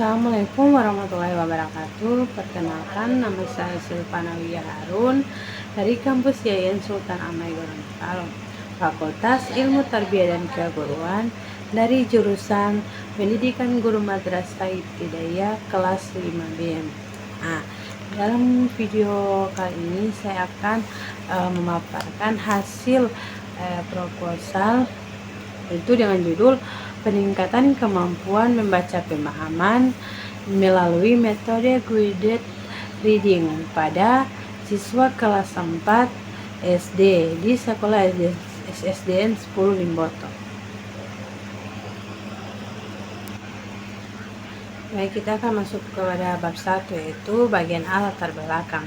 Assalamualaikum warahmatullahi wabarakatuh. Perkenalkan, nama saya Silvana Wiyah Harun dari kampus Yayan Sultan Amai Gorontalo, Fakultas Ilmu Tarbiyah dan Keguruan, dari jurusan Pendidikan Guru Madrasah Ibtidaiyah kelas 5B. Dalam video kali ini saya akan memaparkan hasil proposal, itu dengan judul peningkatan kemampuan membaca pemahaman melalui metode guided reading pada siswa kelas 4 SD di sekolah SDN 10 Limboto. Baik, kita akan masuk kepada bab 1, yaitu bagian A, latar belakang.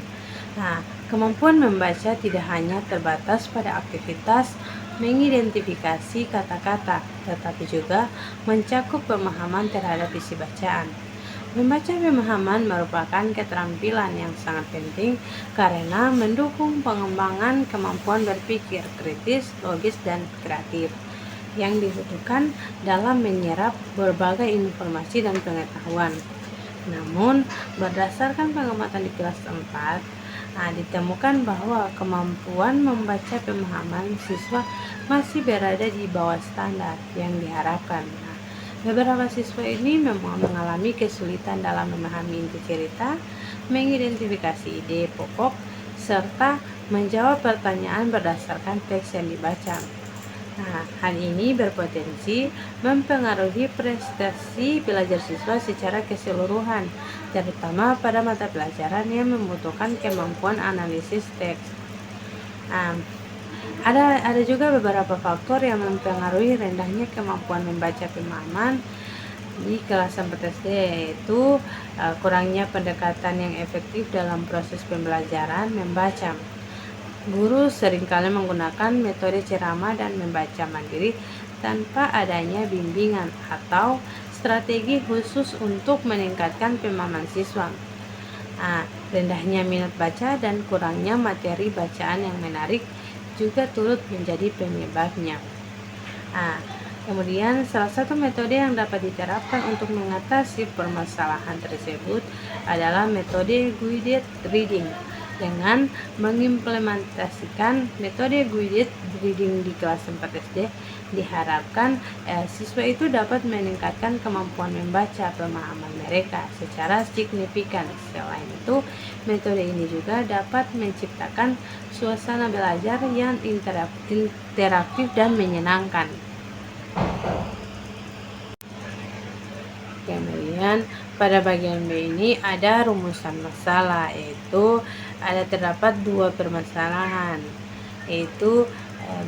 Kemampuan membaca tidak hanya terbatas pada aktivitas mengidentifikasi kata-kata, tetapi juga mencakup pemahaman terhadap isi bacaan. Membaca pemahaman merupakan keterampilan yang sangat penting karena mendukung pengembangan kemampuan berpikir kritis, logis, dan kreatif yang dibutuhkan dalam menyerap berbagai informasi dan pengetahuan. Namun, berdasarkan pengamatan di kelas 4, ditemukan bahwa kemampuan membaca pemahaman siswa masih berada di bawah standar yang diharapkan. Beberapa siswa ini memang mengalami kesulitan dalam memahami inti cerita, mengidentifikasi ide pokok, serta menjawab pertanyaan berdasarkan teks yang dibaca. Hal ini berpotensi mempengaruhi prestasi belajar siswa secara keseluruhan, terutama pada mata pelajaran yang membutuhkan kemampuan analisis teks. Ada juga beberapa faktor yang mempengaruhi rendahnya kemampuan membaca pemahaman di kelas 4 SD, yaitu kurangnya pendekatan yang efektif dalam proses pembelajaran membaca. Guru seringkali menggunakan metode ceramah dan membaca mandiri tanpa adanya bimbingan atau strategi khusus untuk meningkatkan pemahaman siswa. Rendahnya minat baca dan kurangnya materi bacaan yang menarik juga turut menjadi penyebabnya. Kemudian salah satu metode yang dapat diterapkan untuk mengatasi permasalahan tersebut adalah metode guided reading. Dengan mengimplementasikan metode guided reading di kelas 4 SD, diharapkan siswa itu dapat meningkatkan kemampuan membaca pemahaman mereka secara signifikan. Selain itu, metode ini juga dapat menciptakan suasana belajar yang interaktif dan menyenangkan. Kemudian pada bagian B ini ada rumusan masalah, yaitu terdapat 2 permasalahan, yaitu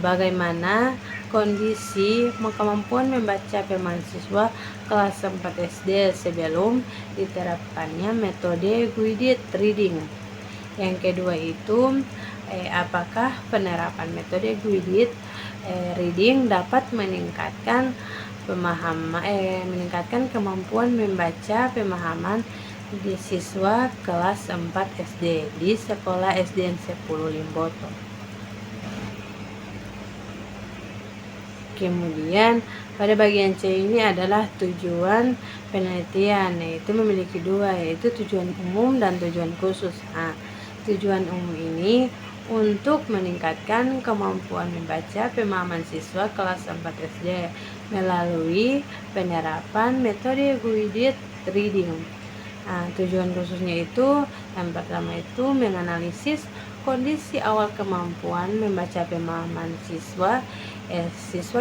bagaimana kondisi kemampuan membaca pemahaman siswa kelas 4 SD sebelum diterapkannya metode guided reading. Yang kedua itu apakah penerapan metode guided reading dapat meningkatkan kemampuan membaca pemahaman di siswa kelas 4 SD di sekolah SDN 10 Limboto. Kemudian pada bagian C ini adalah tujuan penelitian, yaitu memiliki 2, yaitu tujuan umum dan tujuan khusus. Tujuan umum ini untuk meningkatkan kemampuan membaca pemahaman siswa kelas 4 SD melalui penerapan metode guided reading. Tujuan khususnya itu yang pertama itu menganalisis kondisi awal kemampuan membaca pemahaman siswa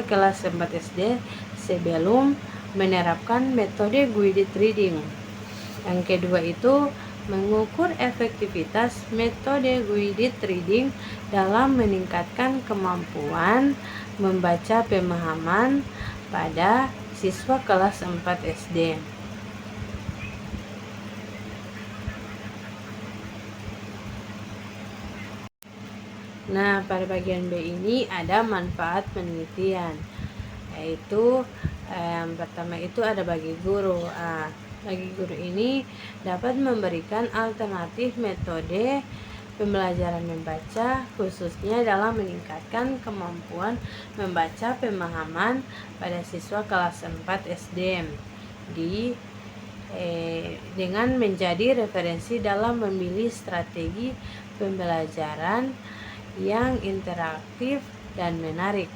kelas 4 SD sebelum menerapkan metode guided reading. Yang kedua itu mengukur efektivitas metode guided reading dalam meningkatkan kemampuan membaca pemahaman pada siswa kelas 4 SD. Pada bagian B ini ada manfaat penelitian, yaitu yang pertama itu ada bagi guru. Bagi guru ini dapat memberikan alternatif metode pembelajaran membaca, khususnya dalam meningkatkan kemampuan membaca pemahaman pada siswa kelas 4 SD di dengan menjadi referensi dalam memilih strategi pembelajaran yang interaktif dan menarik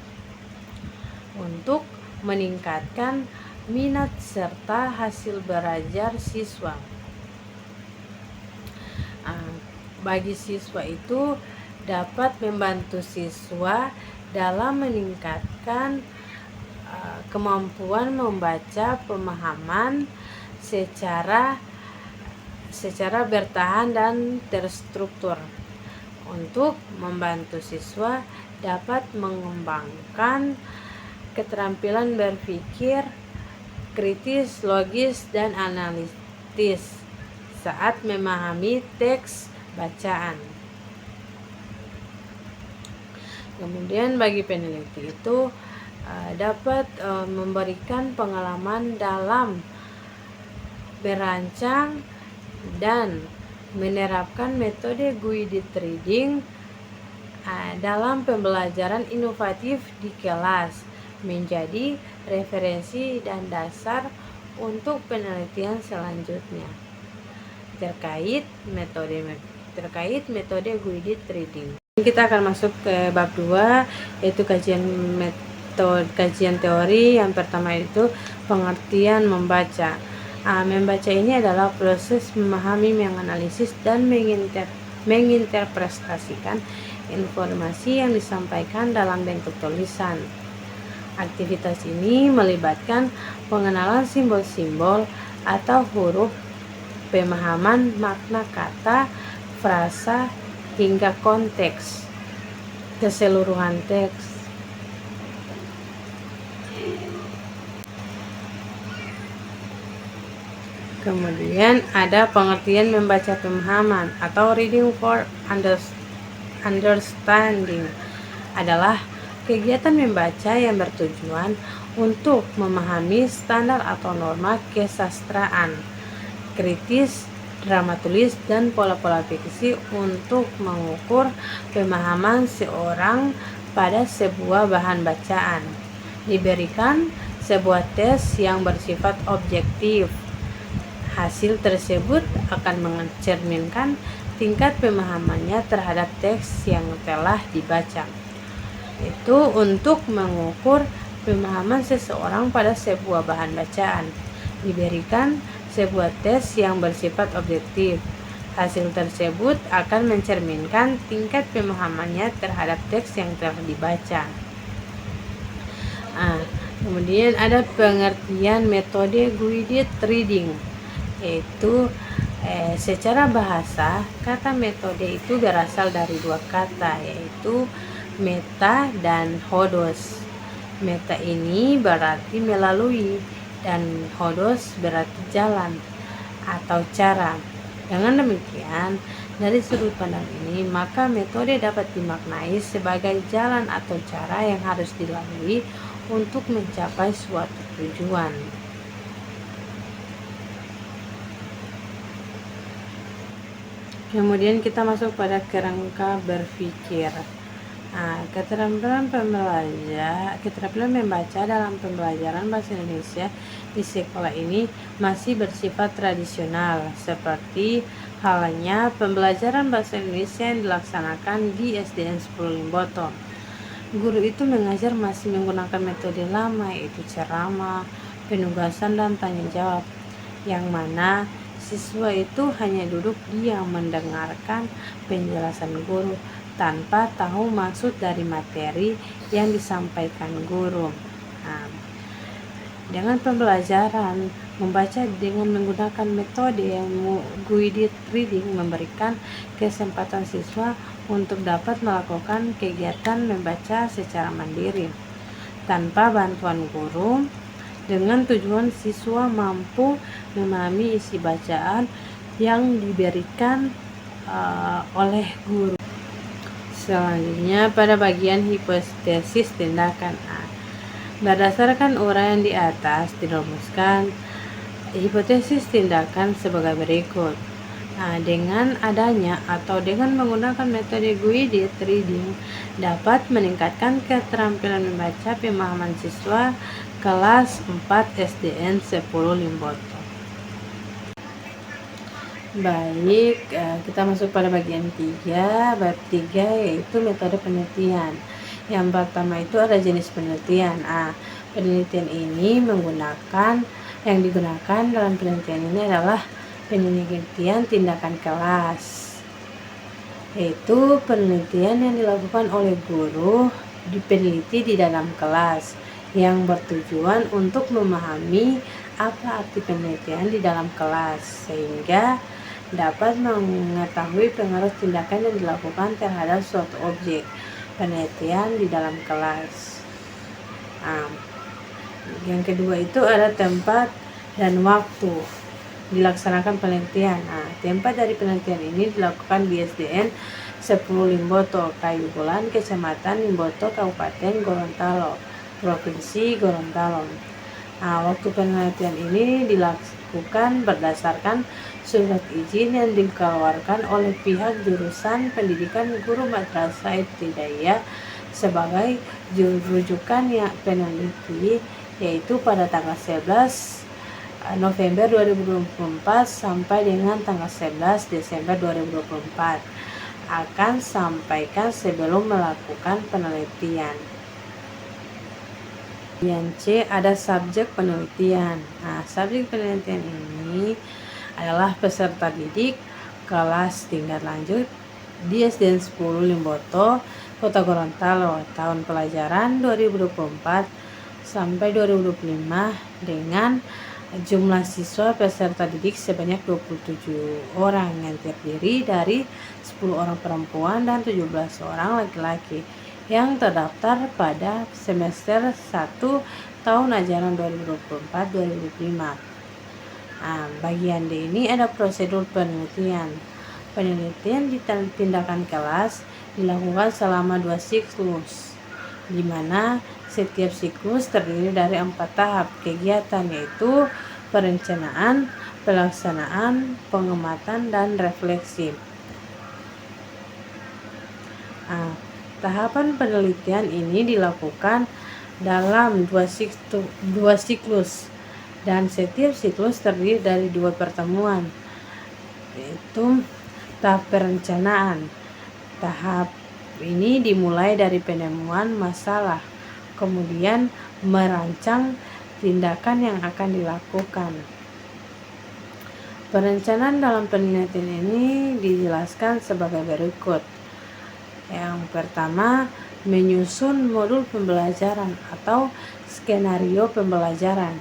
untuk meningkatkan minat serta hasil belajar siswa. Bagi siswa itu dapat membantu siswa dalam meningkatkan kemampuan membaca pemahaman secara bertahan dan terstruktur. Untuk membantu siswa dapat mengembangkan keterampilan berpikir kritis, logis, dan analitis saat memahami teks bacaan. Kemudian bagi peneliti itu dapat memberikan pengalaman dalam berancang dan menerapkan metode guided reading dalam pembelajaran inovatif di kelas menjadi referensi dan dasar untuk penelitian selanjutnya terkait metode guided reading. Kita akan masuk ke bab 2, yaitu kajian teori. Yang pertama itu pengertian membaca. Membaca ini adalah proses memahami, menganalisis, dan menginterpretasikan informasi yang disampaikan dalam bentuk tulisan. Aktivitas ini melibatkan pengenalan simbol-simbol atau huruf, pemahaman makna kata, frasa, hingga konteks keseluruhan teks. Kemudian ada pengertian membaca pemahaman atau reading for understanding, adalah kegiatan membaca yang bertujuan untuk memahami standar atau norma kesastraan, kritis, drama tulis, dan pola-pola fiksi untuk mengukur pemahaman seorang pada sebuah bahan bacaan. Diberikan sebuah tes yang bersifat objektif. Hasil tersebut akan mencerminkan tingkat pemahamannya terhadap teks yang telah dibaca. Itu untuk mengukur pemahaman seseorang pada sebuah bahan bacaan. Diberikan sebuah tes yang bersifat objektif. Hasil tersebut akan mencerminkan tingkat pemahamannya terhadap teks yang telah dibaca. Kemudian ada pengertian metode guided reading, yaitu secara bahasa kata metode itu berasal dari dua kata, yaitu meta dan hodos. Meta ini berarti melalui dan hodos berarti jalan atau cara. Dengan demikian, dari sudut pandang ini, maka metode dapat dimaknai sebagai jalan atau cara yang harus dilalui untuk mencapai suatu tujuan. Kemudian kita masuk pada kerangka berpikir. Keterampilan membaca dalam pembelajaran bahasa Indonesia di sekolah ini masih bersifat tradisional, seperti halnya pembelajaran bahasa Indonesia yang dilaksanakan di SDN 10 Limboto. Guru itu mengajar masih menggunakan metode lama, yaitu ceramah, penugasan, dan tanya jawab, yang mana siswa itu hanya duduk diam mendengarkan penjelasan guru tanpa tahu maksud dari materi yang disampaikan guru. Dengan pembelajaran membaca dengan menggunakan metode yang guided reading memberikan kesempatan siswa untuk dapat melakukan kegiatan membaca secara mandiri tanpa bantuan guru, dengan tujuan siswa mampu memahami isi bacaan yang diberikan oleh guru. Selanjutnya pada bagian hipotesis tindakan. Berdasarkan uraian di atas dirumuskan hipotesis tindakan sebagai berikut. Dengan adanya atau dengan menggunakan metode guided reading dapat meningkatkan keterampilan membaca pemahaman siswa kelas 4 SDN 10 Limboto. Baik, kita masuk pada bagian 3, bab 3 yaitu metode penelitian. Yang pertama itu ada jenis penelitian. Penelitian ini yang digunakan dalam penelitian ini adalah penelitian tindakan kelas, yaitu penelitian yang dilakukan oleh guru peneliti di dalam kelas yang bertujuan untuk memahami apa arti penelitian di dalam kelas sehingga dapat mengetahui pengaruh tindakan yang dilakukan terhadap suatu objek penelitian di dalam kelas. Yang kedua itu ada tempat dan waktu dilaksanakan penelitian. Tempat dari penelitian ini dilakukan di SDN 10 Limboto, Kayu Bulan, Kecamatan Limboto, Kabupaten Gorontalo, Provinsi Gorontalo. Waktu penelitian ini dilakukan berdasarkan surat izin yang dikeluarkan oleh pihak jurusan pendidikan guru madrasah ibtidaiyah sebagai rujukan peneliti, yaitu pada tanggal 11 November 2024 sampai dengan tanggal 11 Desember 2024 akan sampaikan sebelum melakukan penelitian. Yang C ada subjek penelitian. Subjek penelitian ini adalah peserta didik kelas tingkat lanjut di SDN 10 Limboto, Kota Gorontalo, tahun pelajaran 2024 sampai 2025 dengan jumlah siswa peserta didik sebanyak 27 orang yang terdiri dari 10 orang perempuan dan 17 orang laki-laki yang terdaftar pada semester 1 tahun ajaran 2024-2025. Bagian D ini ada prosedur penelitian. Penelitian di tindakan kelas dilakukan selama 2 siklus, di mana setiap siklus terdiri dari 4 tahap kegiatan, yaitu perencanaan, pelaksanaan, pengamatan, dan refleksi. Tahapan penelitian ini dilakukan dalam 2 siklus dan setiap siklus terdiri dari 2 pertemuan, yaitu tahap perencanaan. Tahap ini dimulai dari penemuan masalah, kemudian merancang tindakan yang akan dilakukan. Perencanaan dalam penelitian ini dijelaskan sebagai berikut. Yang pertama, menyusun modul pembelajaran atau skenario pembelajaran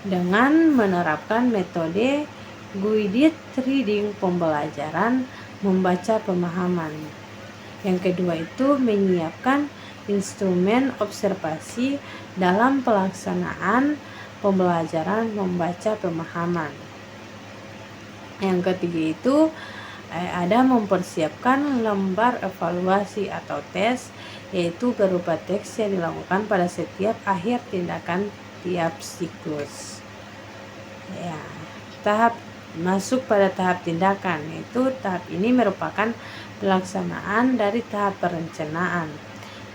dengan menerapkan metode guided reading pembelajaran membaca pemahaman. Yang kedua itu menyiapkan instrumen observasi dalam pelaksanaan pembelajaran membaca pemahaman. Yang ketiga itu ada mempersiapkan lembar evaluasi atau tes, yaitu berupa teks yang dilakukan pada setiap akhir tindakan tiap siklus. Masuk pada tahap tindakan, yaitu tahap ini merupakan pelaksanaan dari tahap perencanaan,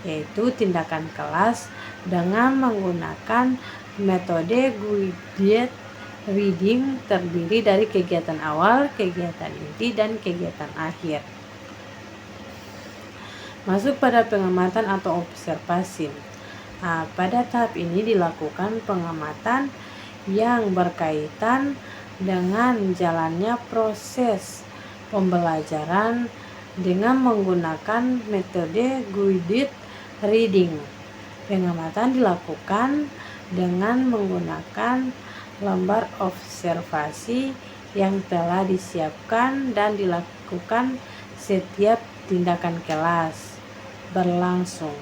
yaitu tindakan kelas dengan menggunakan metode guided reading terdiri dari kegiatan awal, kegiatan inti, dan kegiatan akhir. Masuk pada pengamatan atau observasi. Pada tahap ini dilakukan pengamatan yang berkaitan dengan jalannya proses pembelajaran dengan menggunakan metode guided reading. Pengamatan dilakukan dengan menggunakan lembar observasi yang telah disiapkan dan dilakukan setiap tindakan kelas berlangsung.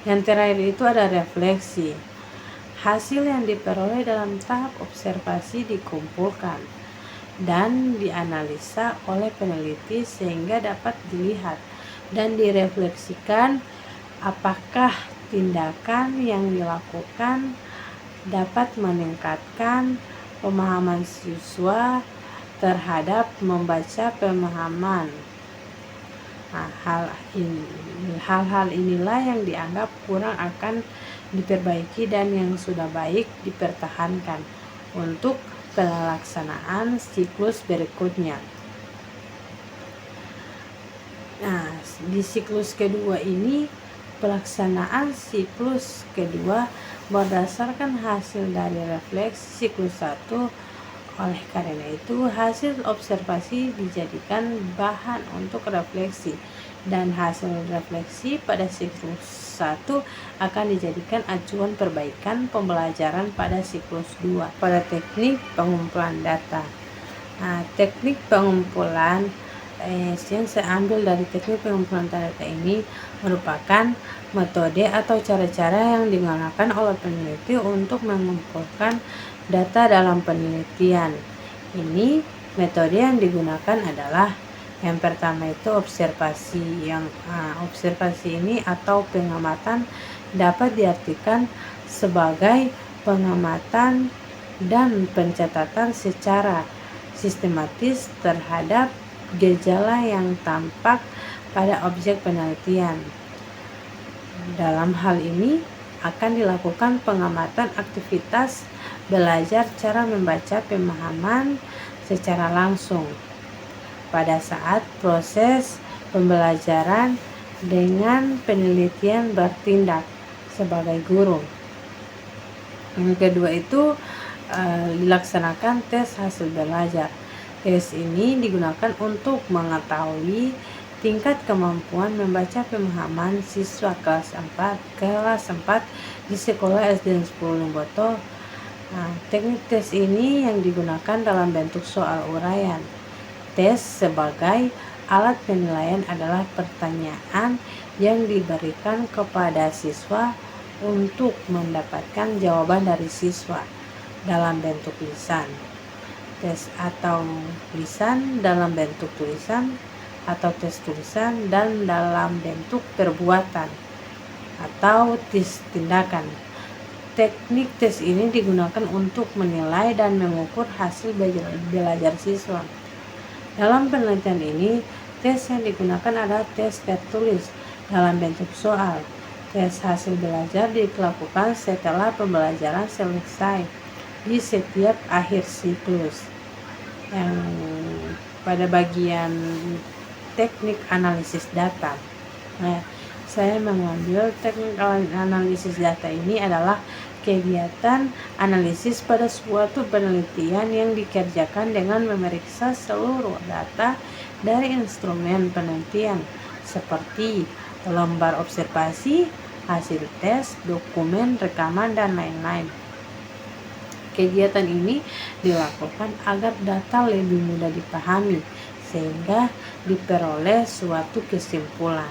Yang terakhir itu ada refleksi. Hasil yang diperoleh dalam tahap observasi dikumpulkan dan dianalisa oleh peneliti sehingga dapat dilihat dan direfleksikan apakah tindakan yang dilakukan dapat meningkatkan pemahaman siswa terhadap membaca pemahaman. Hal-hal inilah yang dianggap kurang akan diperbaiki dan yang sudah baik dipertahankan untuk pelaksanaan siklus berikutnya. Nah, di siklus kedua ini, pelaksanaan siklus kedua berdasarkan hasil dari refleksi siklus 1. Oleh karena itu, hasil observasi dijadikan bahan untuk refleksi, dan hasil refleksi pada siklus 1 akan dijadikan acuan perbaikan pembelajaran pada siklus 2 pada teknik pengumpulan data. Nah, teknik pengumpulan yang saya ambil dari teknik pengumpulan data ini merupakan metode atau cara-cara yang digunakan oleh peneliti untuk mengumpulkan data dalam penelitian. Ini metode yang digunakan adalah yang pertama itu observasi. Observasi ini atau pengamatan dapat diartikan sebagai pengamatan dan pencatatan secara sistematis terhadap gejala yang tampak pada objek penelitian. Dalam hal ini akan dilakukan pengamatan aktivitas belajar cara membaca pemahaman secara langsung pada saat proses pembelajaran dengan penelitian bertindak sebagai guru. Yang kedua itu dilaksanakan tes hasil belajar. Tes ini digunakan untuk mengetahui tingkat kemampuan membaca pemahaman siswa kelas 4 di sekolah SD 10 Limboto. Teknik tes ini yang digunakan dalam bentuk soal uraian. Tes sebagai alat penilaian adalah pertanyaan yang diberikan kepada siswa untuk mendapatkan jawaban dari siswa dalam bentuk lisan. Tes atau lisan dalam bentuk tulisan, atau tes tulisan dan dalam bentuk perbuatan atau tes tindakan. Teknik tes ini digunakan untuk menilai dan mengukur hasil belajar siswa. Dalam penelitian ini, tes yang digunakan adalah tes tertulis dalam bentuk soal. Tes hasil belajar dilakukan setelah pembelajaran selesai di setiap akhir siklus. Yang pada bagian teknik analisis data, saya mengambil teknik analisis data ini adalah kegiatan analisis pada suatu penelitian yang dikerjakan dengan memeriksa seluruh data dari instrumen penelitian seperti lembar observasi, hasil tes, dokumen, rekaman, dan lain-lain. Kegiatan ini dilakukan agar data lebih mudah dipahami sehingga diperoleh suatu kesimpulan.